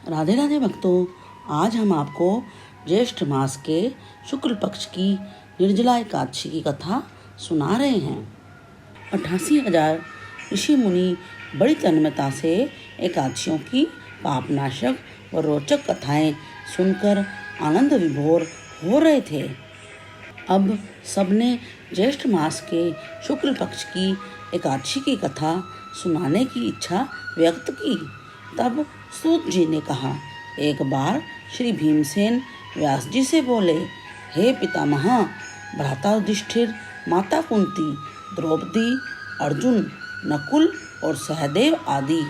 राधे राधे भक्तों, आज हम आपको ज्येष्ठ मास के शुक्ल पक्ष की निर्जला एकादशी की कथा सुना रहे हैं। 88,000 ऋषि मुनि बड़ी तन्मयता से एकादशियों की पापनाशक व रोचक कथाएं सुनकर आनंद विभोर हो रहे थे। अब सबने ज्येष्ठ मास के शुक्ल पक्ष की एकादशी की कथा सुनाने की इच्छा व्यक्त की। तब सूत जी ने कहा, एक बार श्री भीमसेन व्यास जी से बोले, हे पितामह, भ्राता युधिष्ठिर, माता कुंती, द्रौपदी, अर्जुन, नकुल और सहदेव आदि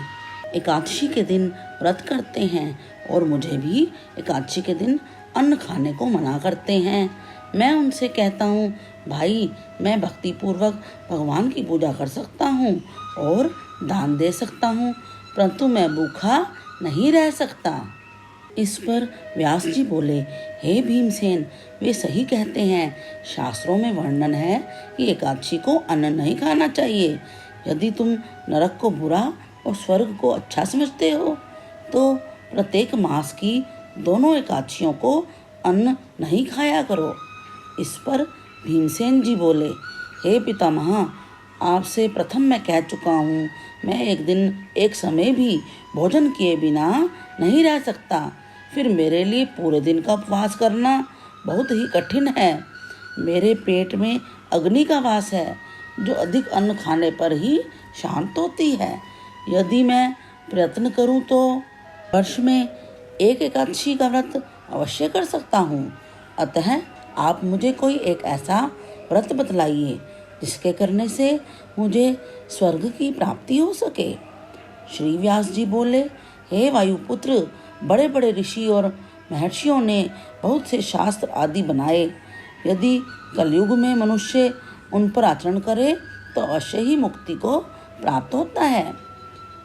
एकादशी के दिन व्रत करते हैं और मुझे भी एकादशी के दिन अन्न खाने को मना करते हैं। मैं उनसे कहता हूँ, भाई, मैं भक्ति पूर्वक भगवान की पूजा कर सकता हूँ और दान दे सकता हूँ, परंतु मैं भूखा नहीं रह सकता। इस पर व्यास जी बोले, हे भीमसेन, वे सही कहते हैं। शास्त्रों में वर्णन है कि एकादशी को अन्न नहीं खाना चाहिए। यदि तुम नरक को बुरा और स्वर्ग को अच्छा समझते हो तो प्रत्येक मास की दोनों एकादशियों को अन्न नहीं खाया करो। इस पर भीमसेन जी बोले, हे पितामह, आपसे प्रथम मैं कह चुका हूँ, मैं एक दिन एक समय भी भोजन किए बिना नहीं रह सकता। फिर मेरे लिए पूरे दिन का उपवास करना बहुत ही कठिन है। मेरे पेट में अग्नि का वास है, जो अधिक अन्न खाने पर ही शांत होती है। यदि मैं प्रयत्न करूं तो वर्ष में एक एकादशी का व्रत अवश्य कर सकता हूं। अतः आप मुझे कोई एक ऐसा व्रत बतलाइए जिसके करने से मुझे स्वर्ग की प्राप्ति हो सके। श्री व्यास जी बोले, हे वायुपुत्र, बड़े बड़े ऋषि और महर्षियों ने बहुत से शास्त्र आदि बनाए। यदि कलयुग में मनुष्य उन पर आचरण करे तो अवश्य ही मुक्ति को प्राप्त होता है।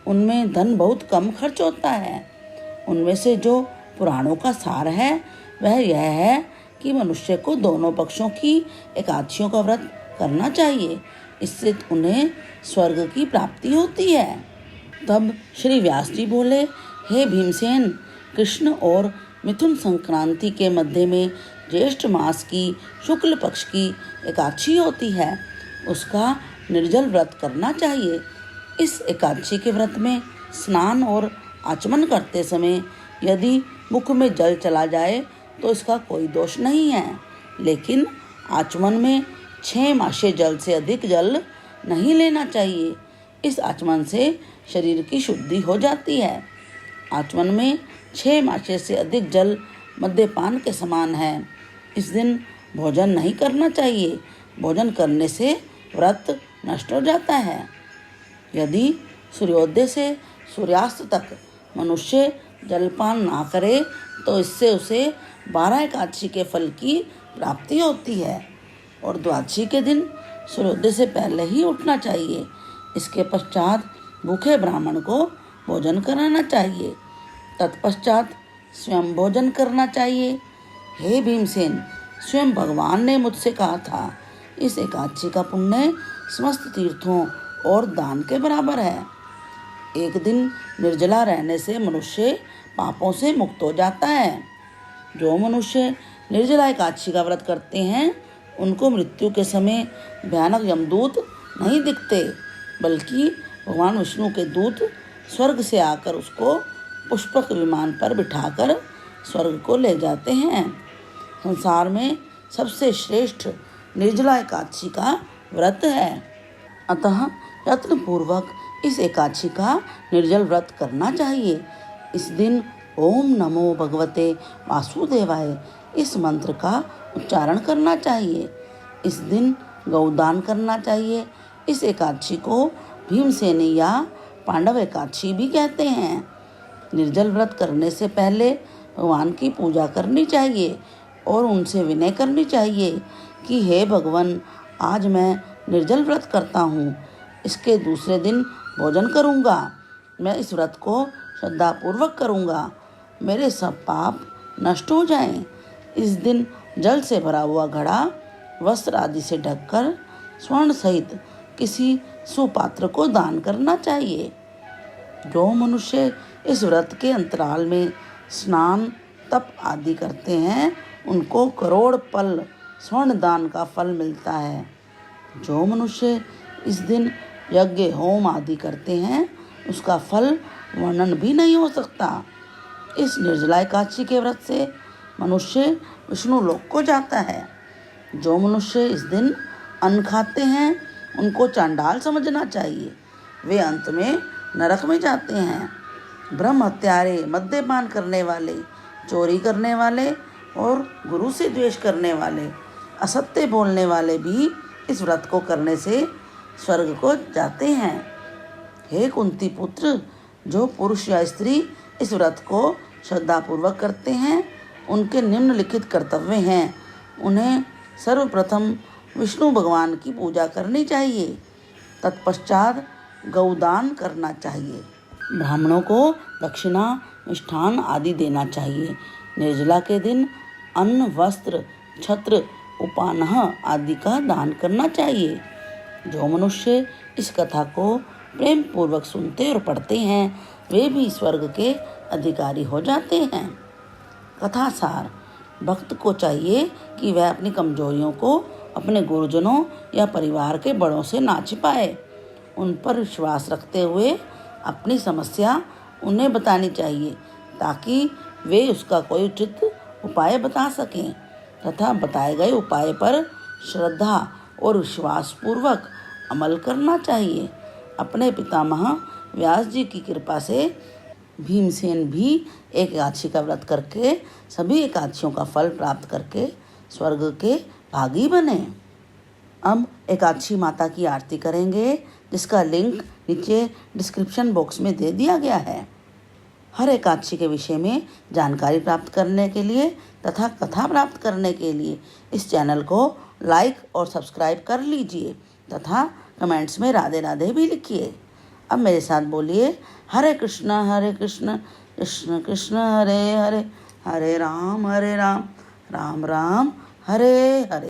उनमें धन बहुत कम खर्च होता है। उनमें से जो पुराणों का सार है वह यह है कि मनुष्य को दोनों पक्षों की एकादशियों का व्रत करना चाहिए। इससे उन्हें स्वर्ग की प्राप्ति होती है। तब श्री व्यास जी बोले, हे भीमसेन, कृष्ण और मिथुन संक्रांति के मध्य में ज्येष्ठ मास की शुक्ल पक्ष की एकादशी होती है, उसका निर्जल व्रत करना चाहिए। इस एकादशी के व्रत में स्नान और आचमन करते समय यदि मुख में जल चला जाए तो इसका कोई दोष नहीं है, लेकिन आचमन में 6 मासे जल से अधिक जल नहीं लेना चाहिए। इस आचमन से शरीर की शुद्धि हो जाती है। आचमन में 6 मासे से अधिक जल मद्यपान के समान है। इस दिन भोजन नहीं करना चाहिए। भोजन करने से व्रत नष्ट हो जाता है। यदि सूर्योदय से सूर्यास्त तक मनुष्य जलपान ना करे तो इससे उसे 12 एकादशी के फल की प्राप्ति होती है और द्वादशी के दिन सूर्योदय से पहले ही उठना चाहिए। इसके पश्चात भूखे ब्राह्मण को भोजन कराना चाहिए। तत्पश्चात स्वयं भोजन करना चाहिए। हे भीमसेन, स्वयं भगवान ने मुझसे कहा था, इस एकादशी का पुण्य समस्त तीर्थों और दान के बराबर है। एक दिन निर्जला रहने से मनुष्य पापों से मुक्त हो जाता है। जो मनुष्य निर्जला एकादशी का व्रत करते हैं उनको मृत्यु के समय भयानक यमदूत नहीं दिखते, बल्कि भगवान विष्णु के दूत स्वर्ग से आकर उसको पुष्पक विमान पर बिठाकर स्वर्ग को ले जाते हैं। संसार में सबसे श्रेष्ठ निर्जला एकादशी का व्रत है। अतः यत्न पूर्वक इस एकादशी का निर्जल व्रत करना चाहिए। इस दिन ओम नमो भगवते वासुदेवाय इस मंत्र का उच्चारण करना चाहिए। इस दिन गौदान करना चाहिए। इस एकादशी को भीमसेनी या पांडव एकादशी भी कहते हैं। निर्जल व्रत करने से पहले भगवान की पूजा करनी चाहिए और उनसे विनय करनी चाहिए कि हे भगवान, आज मैं निर्जल व्रत करता हूँ। इसके दूसरे दिन भोजन करूँगा। मैं इस व्रत को श्रद्धापूर्वक करूँगा। मेरे सब पाप नष्ट हो जाएं। इस दिन जल से भरा हुआ घड़ा वस्त्र आदि से ढककर स्वर्ण सहित किसी सुपात्र को दान करना चाहिए। जो मनुष्य इस व्रत के अंतराल में स्नान तप आदि करते हैं उनको करोड़ पल स्वर्ण दान का फल मिलता है। जो मनुष्य इस दिन यज्ञ होम आदि करते हैं उसका फल वर्णन भी नहीं हो सकता। इस निर्जला एकादशी के व्रत से मनुष्य विष्णु लोक को जाता है। जो मनुष्य इस दिन अन्न खाते हैं उनको चांडाल समझना चाहिए, वे अंत में नरक में जाते हैं। ब्रह्म हत्यारे, मद्यपान करने वाले, चोरी करने वाले और गुरु से द्वेष करने वाले, असत्य बोलने वाले भी इस व्रत को करने से स्वर्ग को जाते हैं। हे कुंती पुत्र, जो पुरुष या स्त्री इस व्रत को श्रद्धापूर्वक करते हैं उनके निम्नलिखित कर्तव्य हैं। उन्हें सर्वप्रथम विष्णु भगवान की पूजा करनी चाहिए, तत्पश्चात गौदान करना चाहिए, ब्राह्मणों को दक्षिणा मिष्ठान आदि देना चाहिए। निर्जला के दिन अन्न, वस्त्र, छत्र, उपानह आदि का दान करना चाहिए। जो मनुष्य इस कथा को प्रेम पूर्वक सुनते और पढ़ते हैं वे भी स्वर्ग के अधिकारी हो जाते हैं। कथा सार: भक्त को चाहिए कि वह अपनी कमजोरियों को अपने गुरुजनों या परिवार के बड़ों से ना छिपाए। उन पर विश्वास रखते हुए अपनी समस्या उन्हें बतानी चाहिए ताकि वे उसका कोई उचित उपाय बता सकें तथा बताए गए उपाय पर श्रद्धा और विश्वास पूर्वक अमल करना चाहिए। अपने पितामह व्यास जी की कृपा से भीमसेन भी एक एकादशी का व्रत करके सभी एकादशियों का फल प्राप्त करके स्वर्ग के भागी बने। अब एकादशी माता की आरती करेंगे जिसका लिंक नीचे डिस्क्रिप्शन बॉक्स में दे दिया गया है। हर एकादशी के विषय में जानकारी प्राप्त करने के लिए तथा कथा प्राप्त करने के लिए इस चैनल को लाइक और सब्सक्राइब कर लीजिए तथा कमेंट्स में राधे राधे भी लिखिए। अब मेरे साथ बोलिए हरे कृष्ण कृष्ण कृष्ण हरे हरे, हरे राम राम राम हरे हरे।